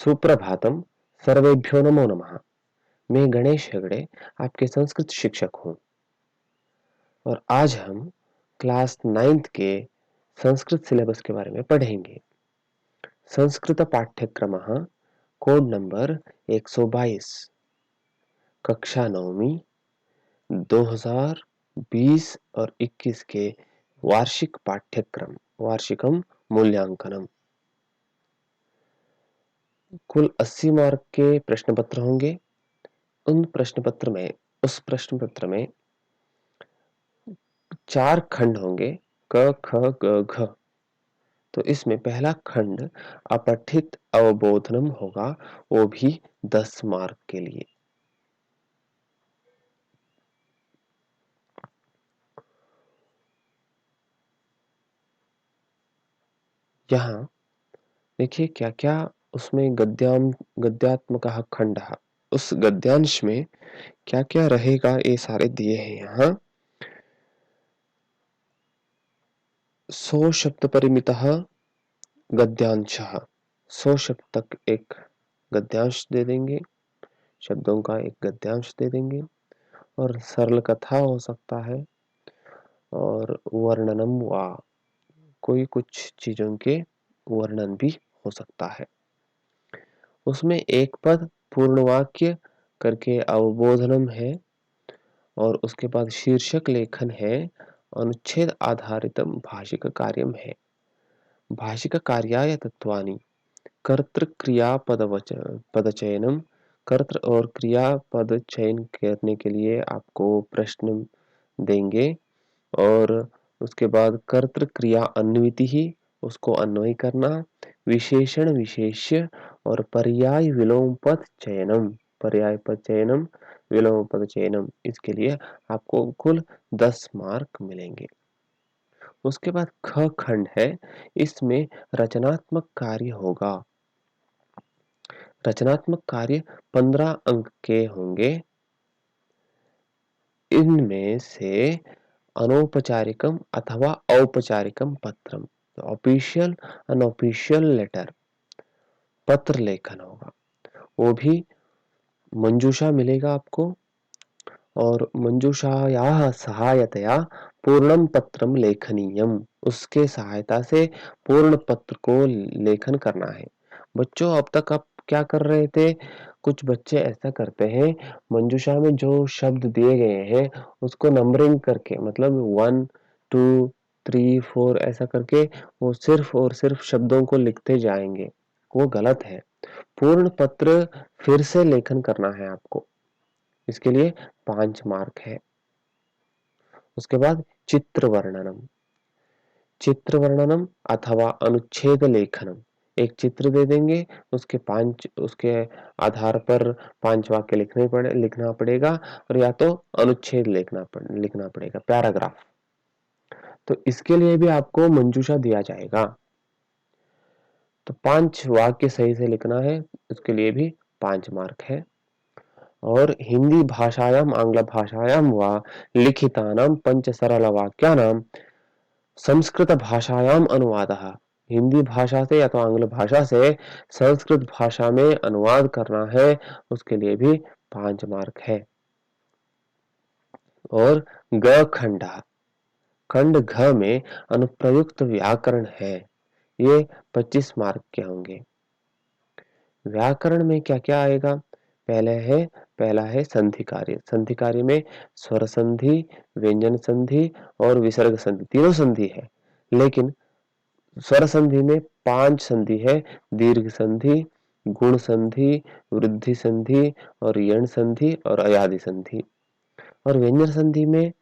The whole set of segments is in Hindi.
सुप्रभातम। सर्वेभ्यो नमो नमः। मैं गणेश हेगड़े आपके संस्कृत शिक्षक हूँ और आज हम क्लास 9th के संस्कृत सिलेबस के बारे में पढ़ेंगे। संस्कृत पाठ्यक्रमः कोड नंबर 122 कक्षा 9वीं 2020 और 21 के वार्षिक पाठ्यक्रम वार्षिकम मूल्यांकनम। कुल 80 मार्क के प्रश्न पत्र होंगे। उस प्रश्न पत्र में 4 खंड होंगे, क ख ग घ। तो इसमें पहला खंड अपठित अवबोधनम होगा, वो भी 10 मार्क के लिए। यहाँ देखिए क्या क्या उसमें गद्यात्मक खंड, उस गद्यांश में क्या क्या रहेगा ये सारे दिए हैं। यहाँ 100 शब्द परिमितः गद्यांशः, 100 शब्द तक एक गद्यांश दे देंगे, शब्दों का एक गद्यांश दे देंगे। और सरल कथा हो सकता है और वर्णनम वा कोई कुछ चीजों के वर्णन भी हो सकता है। उसमें एक पद पूर्ण वाक्य करके अवबोधनम है और उसके बाद शीर्षक लेखन है, अनुच्छेद आधारितम भाषिक कार्यम है। भाषिक कार्याय तत्वानि कर्तृ क्रियापद पदचयनम, कर्तृ और क्रियापद चयन करने के लिए आपको प्रश्न देंगे और उसके बाद कर्तृ क्रिया अन्विति ही उसको अन्वय करना, विशेषण विशेष्य और पर्याय विलोम पद चयनम, पर्याय पद चयनम विलोम पद चयनम, इसके लिए आपको कुल 10 मार्क मिलेंगे। उसके बाद ख खंड है, इसमें रचनात्मक कार्य होगा। रचनात्मक कार्य 15 अंक के होंगे। इनमें से अनौपचारिकम अथवा औपचारिकम पत्रम, ऑफिशियल अनऑफिशियल लेटर, पत्र लेखन होगा। वो भी मंजूषा मिलेगा आपको और मंजूषायाः सहायतया पूर्णम पत्रम लेखनीयम, उसके सहायता से पूर्ण पत्र को लेखन करना है। बच्चों अब तक आप क्या कर रहे थे? कुछ बच्चे ऐसा करते हैं, मंजूषा में जो शब्द दिए गए हैं उसको नंबरिंग करके, मतलब 1 2 3 4 ऐसा करके वो सिर्फ और सिर्फ शब्दों को लिखते जाएंगे। वो गलत है। पूर्ण पत्र फिर से लेखन करना है आपको, इसके लिए 5 मार्क है। उसके बाद चित्र वर्णनम अथवा अनुच्छेद लेखनम, एक चित्र दे देंगे, उसके आधार पर 5 वाक्य लिखना पड़ेगा और या तो अनुच्छेद लिखना पड़ेगा, पैराग्राफ। तो इसके लिए भी आपको मंजूषा दिया जाएगा। तो 5 वाक्य सही से लिखना है, उसके लिए भी 5 मार्क है। और हिंदी भाषायाम आंग्ल भाषायाम वा लिखितानां पंच सरल वाक्यानां संस्कृत भाषायाम अनुवादः, हिंदी भाषा से या तो आंग्ल भाषा से संस्कृत भाषा में अनुवाद करना है, उसके लिए भी 5 मार्क है। और ग खंड घ में अनुप्रयुक्त व्याकरण है, ये 25 मार्क के होंगे। व्याकरण में क्या क्या आएगा? पहला है संधि कार्य। संधि कार्य में स्वर संधि, व्यंजन संधि और विसर्ग संधि, तीनों संधि है। लेकिन स्वर संधि में 5 संधि है, दीर्घ संधि, गुण संधि, वृद्धि संधि और यण संधि और अयादि संधि। और व्यंजन संधि में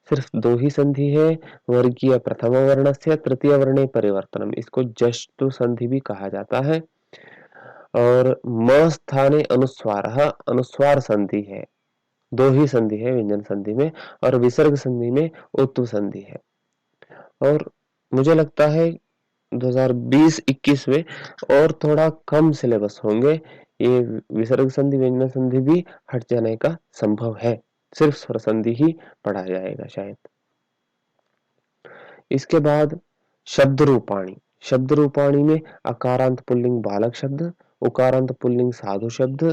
सिर्फ 2 ही संधि है, वर्गीय प्रथम वर्णस्य तृतीय वर्णे परिवर्तनम, इसको जष्टु संधि भी कहा जाता है। और म स्थाने अनुस्वार संधि है, 2 ही संधि है व्यंजन संधि में। और विसर्ग संधि में उत्तु संधि है। और मुझे लगता है 2020-21 में और थोड़ा कम सिलेबस होंगे, ये विसर्ग संधि व्यंजन संधि भी हट जाने का संभव है, सिर्फ स्वर संधि ही पढ़ा जाएगा शायद। इसके बाद शब्द रूपाणी में अकारांत पुल्लिंग बालक शब्द उकारांत पुल्लिंग साधु शब्द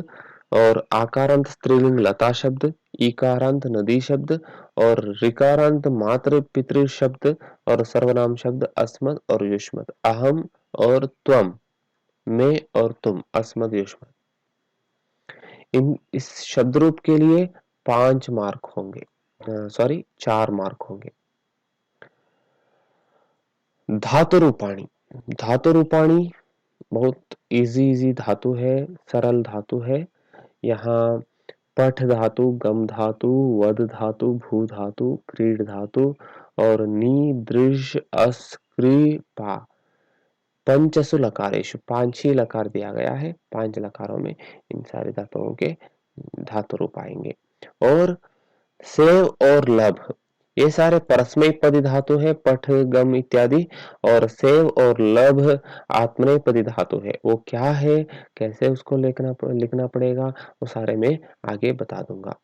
और आकारांत स्त्रीलिंग लता शब्द, ईकारांत नदी शब्द और ऋकारांत मातृ पितृ शब्द और सर्वनाम शब्द अस्मत् और युष्मत्, अहम और त्वम, मैं और तुम, अस्मत् युष्मत्। इस शब्द रूप के लिए 5 मार्क होंगे, सॉरी 4 मार्क होंगे। धातु रूपाणी, धातु रूपाणी बहुत इजी धातु है, सरल धातु है। यहाँ पठ धातु, गम धातु, वद धातु, भू धातु, क्रीड धातु और नी दृश अस क्री पा पंचसु लकारेशु 5 ही लकार दिया गया है। 5 लकारों में इन सारे धातुओं के धातु रूप आएंगे। और सेव और लभ ये सारे परस्मैपदी धातु है, पठ गम इत्यादि। और सेव और लभ आत्मनेपदी धातु है। वो क्या है, कैसे उसको लिखना पड़ेगा, वो सारे मैं आगे बता दूंगा।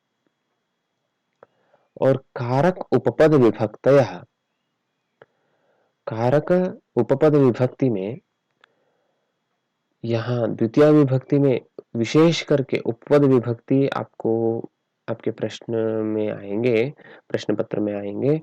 और कारक उपपद विभक्तयः, कारक उपपद विभक्ति में यहाँ द्वितीय विभक्ति में विशेष करके उपपद विभक्ति आपको आपके प्रश्न में आएंगे, प्रश्न पत्र में आएंगे।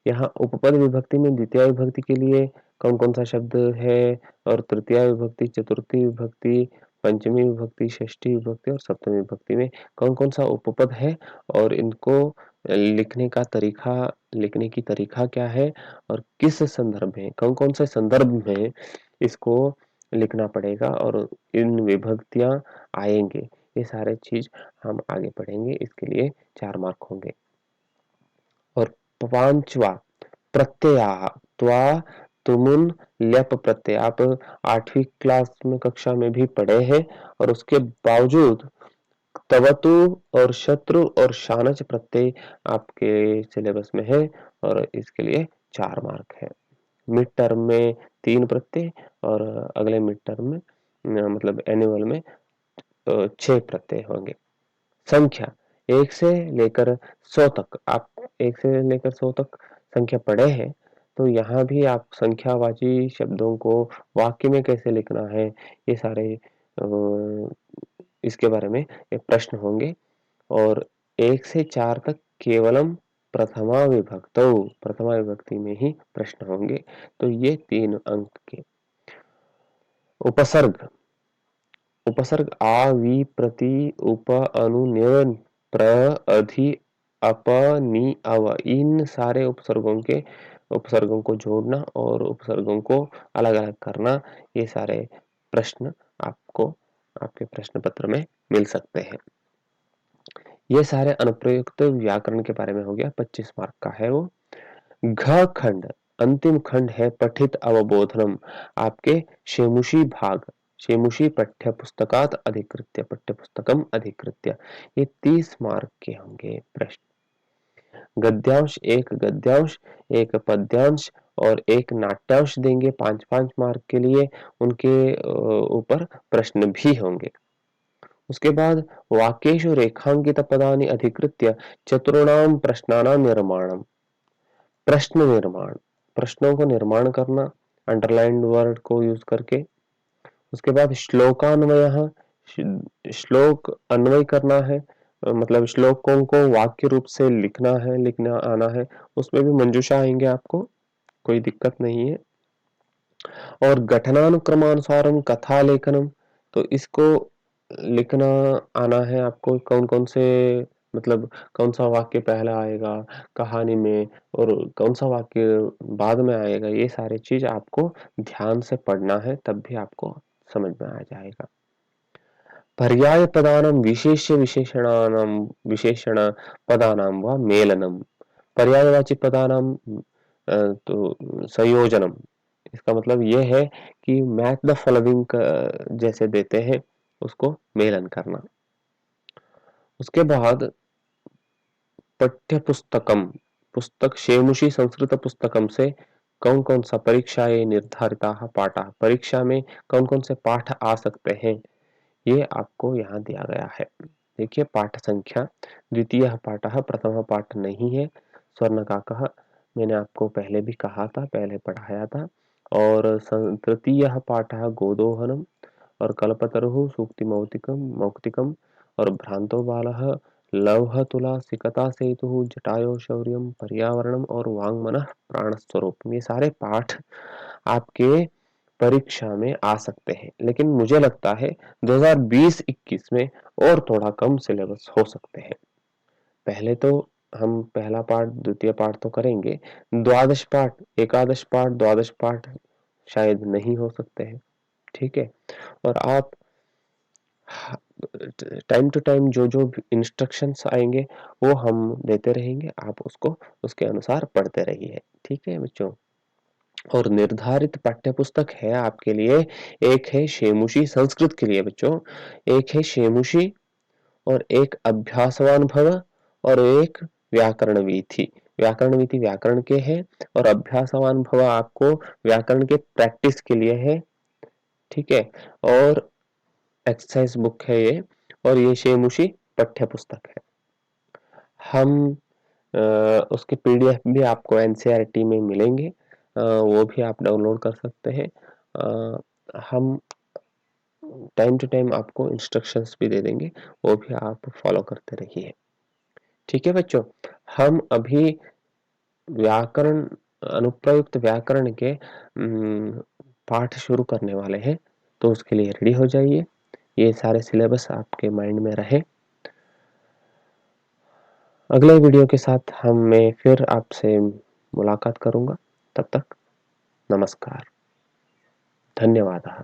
यहाँ उपपद विभक्ति में द्वितीय विभक्ति के लिए कौन कौन सा शब्द है और तृतीय विभक्ति, चतुर्थी विभक्ति, पंचमी विभक्ति, षष्ठी विभक्ति और सप्तमी विभक्ति में कौन कौन सा उपपद है और इनको लिखने का तरीका, लिखने की तरीका क्या है और किस संदर्भ में, कौन कौन से संदर्भ में इसको लिखना पड़ेगा और इन विभक्तियां आएंगे, ये सारे चीज हम आगे पढ़ेंगे। इसके लिए 4 मार्क होंगे। और 5वां प्रत्यय, त्वा तुमुन ल्यप प्रत्यय, आप 8वीं क्लास में कक्षा में भी पढ़े हैं और उसके बावजूद तवतु और शत्रु और शानच प्रत्यय आपके सिलेबस में है और इसके लिए 4 मार्क है। मिड टर्म में 3 प्रत्यय और अगले मिड टर्म में मतलब एनुअल में 6 प्रत्यय होंगे। संख्या 1 से लेकर 100 तक, आप 1 से लेकर 100 तक संख्या पढ़े हैं, तो यहाँ भी आप संख्यावाची शब्दों को वाक्य में कैसे लिखना है, ये सारे इसके बारे में एक प्रश्न होंगे। और 1 से 4 तक केवलम प्रथमा विभक्ति में ही प्रश्न होंगे। तो ये 3 अंक के। उपसर्ग, उपसर्ग आ, वि, प्रति, उप, अनु, न्यन, प्र, अधि, अप, नि, अव, इन सारे उपसर्गों को जोड़ना और उपसर्गों को अलग अलग करना, ये सारे प्रश्न आपको आपके प्रश्न पत्र में मिल सकते हैं। ये सारे अनुप्रयुक्त व्याकरण के बारे में हो गया, 25 मार्क का है वो। घ खंड अंतिम खंड है पठित अवबोधनम, आपके शेमुषी भाग, शेमुषी पाठ्य पुस्तकात अधिकृत्य, पाठ्य पुस्तकम अधिकृत्य, ये 30 मार्क के होंगे प्रश्न। गद्यांश, एक गद्यांश, एक पद्यांश और एक नाट्यांश देंगे 5-5 मार्क के लिए, उनके ऊपर प्रश्न भी होंगे। उसके बाद वाक्येषु रेखांकित पदानि अधिकृत्य चतुर्णाम प्रश्नानां निर्माणम, प्रश्न निर्माण, प्रश्नों को निर्माण करना अंडरलाइंड वर्ड को यूज करके। उसके बाद श्लोकान्वयः, श्लोक अन्वय करना है, मतलब श्लोकों को वाक्य रूप से लिखना आना है, उसमें भी मंजूषा आएंगे आपको, कोई दिक्कत नहीं है। और घटनानुक्रमानुसारम कथा लेखनम, तो इसको लिखना आना है आपको, कौन कौन से मतलब कौन सा वाक्य पहला आएगा कहानी में और कौन सा वाक्य बाद में आएगा, ये सारी चीज आपको ध्यान से पढ़ना है, तब भी आपको समझ में आ जाएगा। पर्याय पदानां विशेष्य विशेषणानां विशेषण पदानां व मेलनम, पर्यायवाची पदानां तो संयोजनम, इसका मतलब यह है कि मैच द फॉलोइंग जैसे देते हैं उसको मेलन करना। उसके बाद पाठ्य पुस्तकम, पुस्तक शेमुषी संस्कृत पुस्तकम से कौन कौन सा परीक्षाएं निर्धारिता पाठ, परीक्षा में कौन कौन से पाठ आ सकते हैं, ये आपको यहाँ दिया गया है। देखिए पाठ संख्या, द्वितीय पाठ, प्रथम पाठ नहीं है, स्वर्णकाकः मैंने आपको पहले भी कहा था, पहले पढ़ाया था। और तृतीय पाठ गोदोहनम और कल्पतरुः सूक्तिमौक्तिकम मौक्तिकम और भ्रांतो बालः लौह तुला सिकता सेतुः जटायो शौर्यम पर्यावरणम और वाङ्मनः प्राणस्वरूप। ये सारे पाठ आपके परीक्षा में आ सकते हैं, लेकिन मुझे लगता है 2020-21 में और थोड़ा कम सिलेबस हो सकते हैं। पहले तो हम पहला पाठ द्वितीय पाठ तो करेंगे, द्वादश पाठ एकादश पाठ द्वादश पाठ शायद नहीं हो सकते हैं, ठीक है। और आप टाइम टू टाइम जो जो इंस्ट्रक्शंस आएंगे वो हम देते रहेंगे, आप उसको उसके अनुसार पढ़ते रहिए, ठीक है बच्चों। और निर्धारित पाठ्य पुस्तक है आपके लिए, एक है शेमुशी संस्कृत के लिए बच्चों, एक है शेमुशी और एक अभ्यासवान भव और एक व्याकरण वीथी। व्याकरण वीथी व्याकरण के हैं और अभ्यासवान भव आपको व्याकरण के प्रैक्टिस के लिए है, ठीक है। और एक्सरसाइज बुक है ये, और ये शेमुशी पाठ्य पुस्तक है। हम उसके पीडीएफ भी आपको एनसीईआरटी में मिलेंगे, वो भी आप डाउनलोड कर सकते हैं। हम टाइम टू टाइम आपको इंस्ट्रक्शंस भी दे देंगे, वो भी आप फॉलो करते रहिए, ठीक है बच्चों। हम अभी व्याकरण अनुप्रयुक्त व्याकरण के पाठ शुरू करने वाले हैं, तो उसके लिए रेडी हो जाइए। ये सारे सिलेबस आपके माइंड में रहे। अगले वीडियो के साथ मैं फिर आपसे मुलाकात करूंगा। तब तक नमस्कार, धन्यवाद।